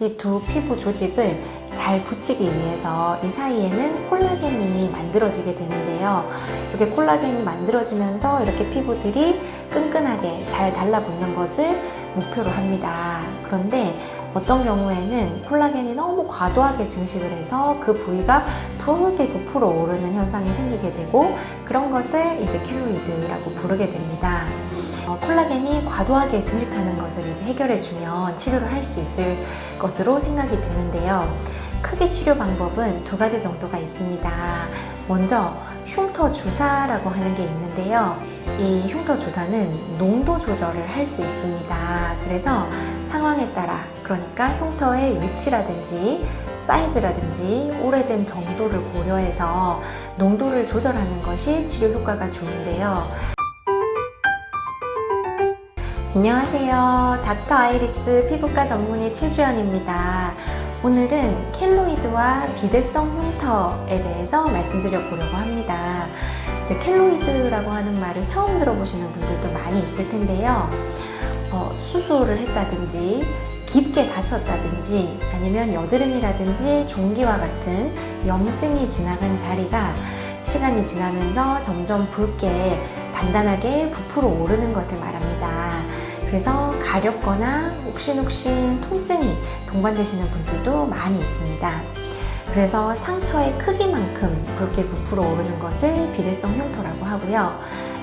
이 두 피부 조직을 잘 붙이기 위해서 이 사이에는 콜라겐이 만들어지게 되는데요. 이렇게 콜라겐이 만들어지면서 이렇게 피부들이 끈끈하게 잘 달라붙는 것을 목표로 합니다. 그런데 어떤 경우에는 콜라겐이 너무 과도하게 증식을 해서 그 부위가 붉게 부풀어 오르는 현상이 생기게 되고, 그런 것을 이제 켈로이드라고 부르게 됩니다. 콜라겐이 과도하게 증식하는 것을 이제 해결해주면 치료를 할 수 있을 것으로 생각이 되는데요. 크게 치료 방법은 두 가지 정도가 있습니다. 먼저 흉터 주사라고 하는 게 있는데요. 이 흉터 주사는 농도 조절을 할 수 있습니다. 그래서 상황에 따라, 그러니까 흉터의 위치라든지 사이즈라든지 오래된 정도를 고려해서 농도를 조절하는 것이 치료 효과가 좋은데요. 안녕하세요. 닥터 아이리스 피부과 전문의 최주연입니다. 오늘은 켈로이드와 비대성 흉터에 대해서 말씀드려 보려고 합니다. 이제 켈로이드라고 하는 말을 처음 들어보시는 분들도 많이 있을 텐데요. 수술을 했다든지 깊게 다쳤다든지 아니면 여드름이라든지 종기와 같은 염증이 지나간 자리가 시간이 지나면서 점점 붉게 단단하게 부풀어 오르는 것을 말합니다. 그래서 가렵거나 욱신욱신 통증이 동반되시는 분들도 많이 있습니다. 그래서 상처의 크기만큼 붉게 부풀어 오르는 것을 비대성 흉터라고 하고요.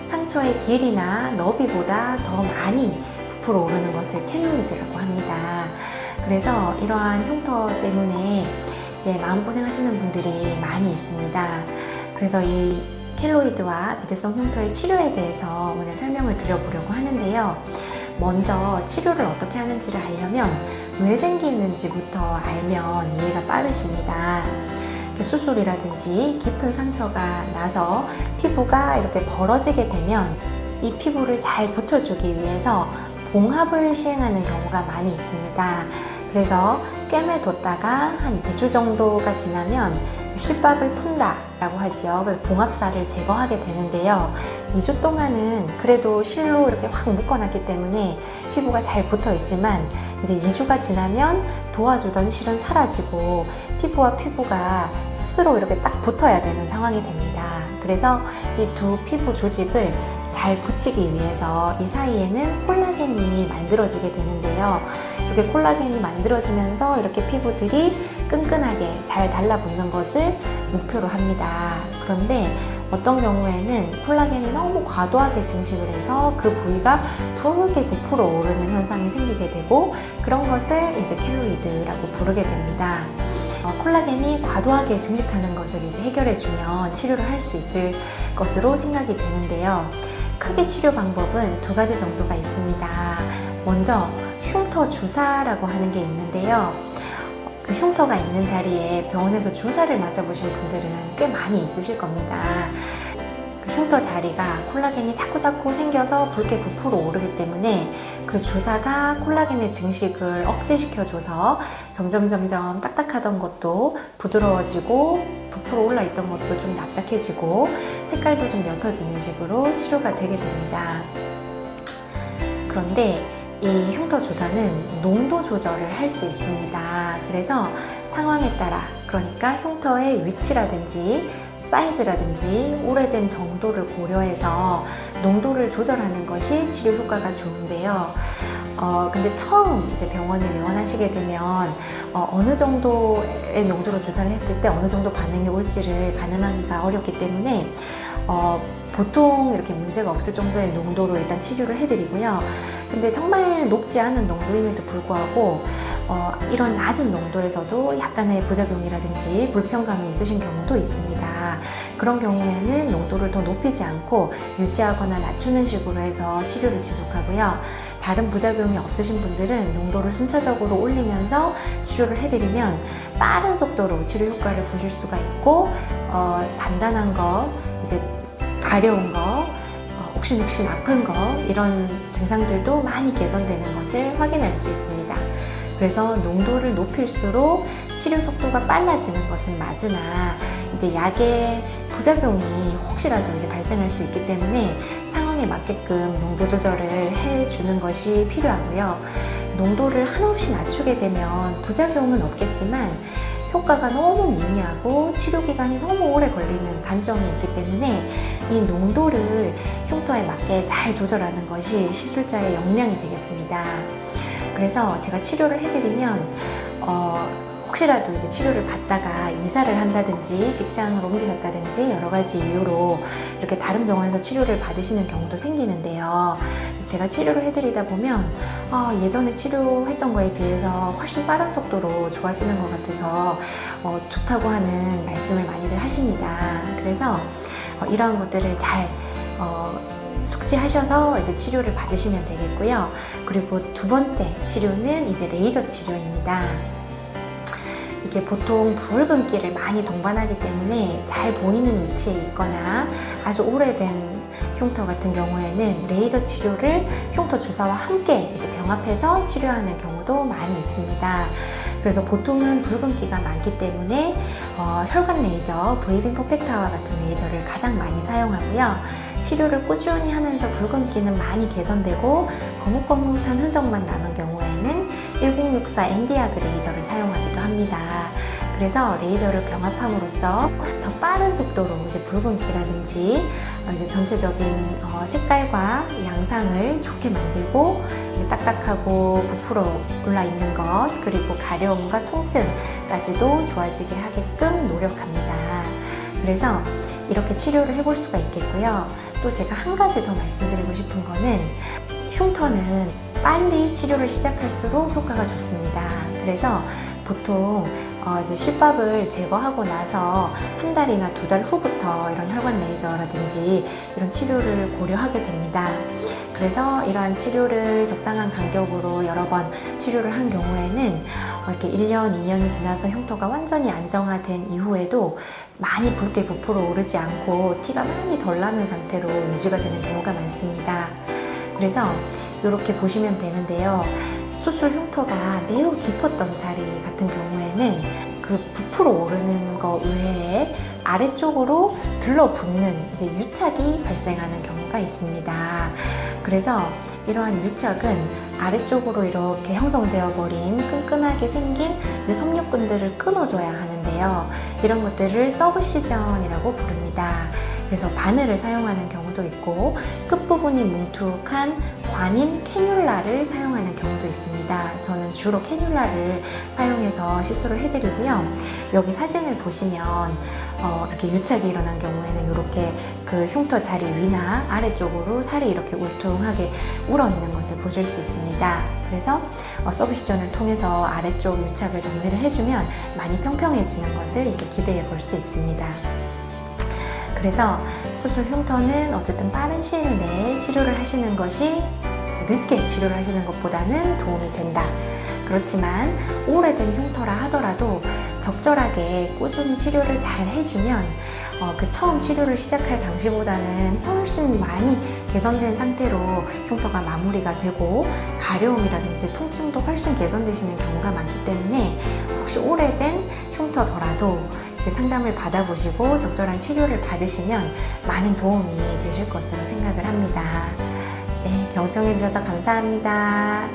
상처의 길이나 너비보다 더 많이 부풀어 오르는 것을 켈로이드라고 합니다. 그래서 이러한 흉터 때문에 이제 마음고생 하시는 분들이 많이 있습니다. 그래서 이 켈로이드와 비대성 흉터의 치료에 대해서 오늘 설명을 드려보려고 하는데요. 먼저 치료를 어떻게 하는지를 알려면 왜 생기는지부터 알면 이해가 빠르십니다. 수술이라든지 깊은 상처가 나서 피부가 이렇게 벌어지게 되면 이 피부를 잘 붙여주기 위해서 봉합을 시행하는 경우가 많이 있습니다. 그래서 꿰매뒀다가 한 2주 정도가 지나면 실밥을 푼다 라고 하죠. 봉합살을 제거하게 되는데요. 2주 동안은 그래도 실로 이렇게 확 묶어놨기 때문에 피부가 잘 붙어 있지만, 이제 2주가 지나면 도와주던 실은 사라지고 피부와 피부가 스스로 이렇게 딱 붙어야 되는 상황이 됩니다. 그래서 이 두 피부 조직을 잘 붙이기 위해서 이 사이에는 콜라겐이 만들어지게 되는데요. 이렇게 콜라겐이 만들어지면서 이렇게 피부들이 끈끈하게 잘 달라붙는 것을 목표로 합니다. 그런데 어떤 경우에는 콜라겐이 너무 과도하게 증식을 해서 그 부위가 붉게 부풀어 오르는 현상이 생기게 되고, 그런 것을 이제 켈로이드라고 부르게 됩니다. 콜라겐이 과도하게 증식하는 것을 이제 해결해주면 치료를 할 수 있을 것으로 생각이 되는데요. 크게 치료 방법은 두 가지 정도가 있습니다. 먼저 흉터 주사라고 하는 게 있는데요. 그 흉터가 있는 자리에 병원에서 주사를 맞아보신 분들은 꽤 많이 있으실 겁니다. 그 흉터 자리가 콜라겐이 자꾸자꾸 생겨서 붉게 부풀어 오르기 때문에 그 주사가 콜라겐의 증식을 억제시켜줘서 점점 딱딱하던 것도 부드러워지고 부풀어 올라 있던 것도 좀 납작해지고 색깔도 좀 옅어지는 식으로 치료가 되게 됩니다. 그런데 이 흉터 주사는 농도 조절을 할 수 있습니다. 그래서 상황에 따라, 그러니까 흉터의 위치라든지 사이즈라든지 오래된 정도를 고려해서 농도를 조절하는 것이 치료 효과가 좋은데요. 근데 처음 이제 병원을 내원하시게 되면 어느 정도의 농도로 주사를 했을 때 어느 정도 반응이 올지를 가늠하기가 어렵기 때문에 보통 이렇게 문제가 없을 정도의 농도로 일단 치료를 해드리고요. 근데 정말 높지 않은 농도임에도 불구하고 이런 낮은 농도에서도 약간의 부작용이라든지 불편감이 있으신 경우도 있습니다. 그런 경우에는 농도를 더 높이지 않고 유지하거나 낮추는 식으로 해서 치료를 지속하고요. 다른 부작용이 없으신 분들은 농도를 순차적으로 올리면서 치료를 해드리면 빠른 속도로 치료 효과를 보실 수가 있고, 단단한 거, 이제 가려운 거, 욱신욱신 아픈 거, 이런 증상들도 많이 개선되는 것을 확인할 수 있습니다. 그래서 농도를 높일수록 치료 속도가 빨라지는 것은 맞으나 이제 약의 부작용이 혹시라도 이제 발생할 수 있기 때문에 상황에 맞게끔 농도 조절을 해주는 것이 필요하고요. 농도를 한없이 낮추게 되면 부작용은 없겠지만 효과가 너무 미미하고 치료 기간이 너무 오래 걸리는 단점이 있기 때문에 이 농도를 흉터에 맞게 잘 조절하는 것이 시술자의 역량이 되겠습니다. 그래서 제가 치료를 해드리면 혹시라도 이제 치료를 받다가 이사를 한다든지 직장을 옮기셨다든지 여러 가지 이유로 이렇게 다른 병원에서 치료를 받으시는 경우도 생기는데요. 제가 치료를 해드리다 보면 예전에 치료했던 거에 비해서 훨씬 빠른 속도로 좋아지는 것 같아서 좋다고 하는 말씀을 많이들 하십니다. 그래서 이러한 것들을 잘 숙지하셔서 이제 치료를 받으시면 되겠고요. 그리고 두 번째 치료는 이제 레이저 치료입니다. 이게 보통 붉은기를 많이 동반하기 때문에 잘 보이는 위치에 있거나 아주 오래된 흉터 같은 경우에는 레이저 치료를 흉터 주사와 함께 이제 병합해서 치료하는 경우도 많이 있습니다. 그래서 보통은 붉은기가 많기 때문에 혈관 레이저, V빔 퍼펙타와 같은 레이저를 가장 많이 사용하고요. 치료를 꾸준히 하면서 붉은기는 많이 개선되고 거뭇거뭇한 흔적만 남은 경우에는 1064 엔디아그 레이저를 사용하기도 합니다. 그래서 레이저를 병합함으로써 더 빠른 속도로 이제 붉은기라든지 이제 전체적인 색깔과 양상을 좋게 만들고 이제 딱딱하고 부풀어 올라 있는 것 그리고 가려움과 통증까지도 좋아지게 하게끔 노력합니다. 그래서 이렇게 치료를 해볼 수가 있겠고요. 또 제가 한 가지 더 말씀드리고 싶은 거는 흉터는 빨리 치료를 시작할수록 효과가 좋습니다. 그래서 보통 이제 실밥을 제거하고 나서 한 달이나 두 달 후부터 이런 혈관 레이저라든지 이런 치료를 고려하게 됩니다. 그래서 이러한 치료를 적당한 간격으로 여러 번 치료를 한 경우에는 이렇게 1년, 2년이 지나서 흉터가 완전히 안정화된 이후에도 많이 붉게 부풀어 오르지 않고 티가 많이 덜 나는 상태로 유지가 되는 경우가 많습니다. 그래서 이렇게 보시면 되는데요. 수술 흉터가 매우 깊었던 자리 같은 경우에는 그 부풀어 오르는 것 외에 아래쪽으로 들러붙는 이제 유착이 발생하는 경우가 있습니다. 그래서 이러한 유착은 아래쪽으로 이렇게 형성되어 버린 끈끈하게 생긴 이제 섬유끈들을 끊어줘야 하는데요. 이런 것들을 서브시전이라고 부릅니다. 그래서 바늘을 사용하는 경우도 있고 끝부분이 뭉툭한 관인 캐뉼라를 사용하는 경우도 있습니다. 저는 주로 캐뉼라를 사용해서 시술을 해드리고요. 여기 사진을 보시면 이렇게 유착이 일어난 경우에는 이렇게 그 흉터 자리 위나 아래쪽으로 살이 이렇게 울퉁하게 울어있는 것을 보실 수 있습니다. 그래서 서브시전을 통해서 아래쪽 유착을 정리를 해주면 많이 평평해지는 것을 이제 기대해 볼 수 있습니다. 그래서 수술 흉터는 어쨌든 빠른 시일 내에 치료를 하시는 것이 늦게 치료를 하시는 것보다는 도움이 된다. 그렇지만 오래된 흉터라 하더라도 적절하게 꾸준히 치료를 잘 해주면 그 처음 치료를 시작할 당시보다는 훨씬 많이 개선된 상태로 흉터가 마무리가 되고 가려움이라든지 통증도 훨씬 개선되시는 경우가 많기 때문에 혹시 오래된 흉터더라도 이제 상담을 받아보시고 적절한 치료를 받으시면 많은 도움이 되실 것으로 생각을 합니다. 네, 경청해 주셔서 감사합니다.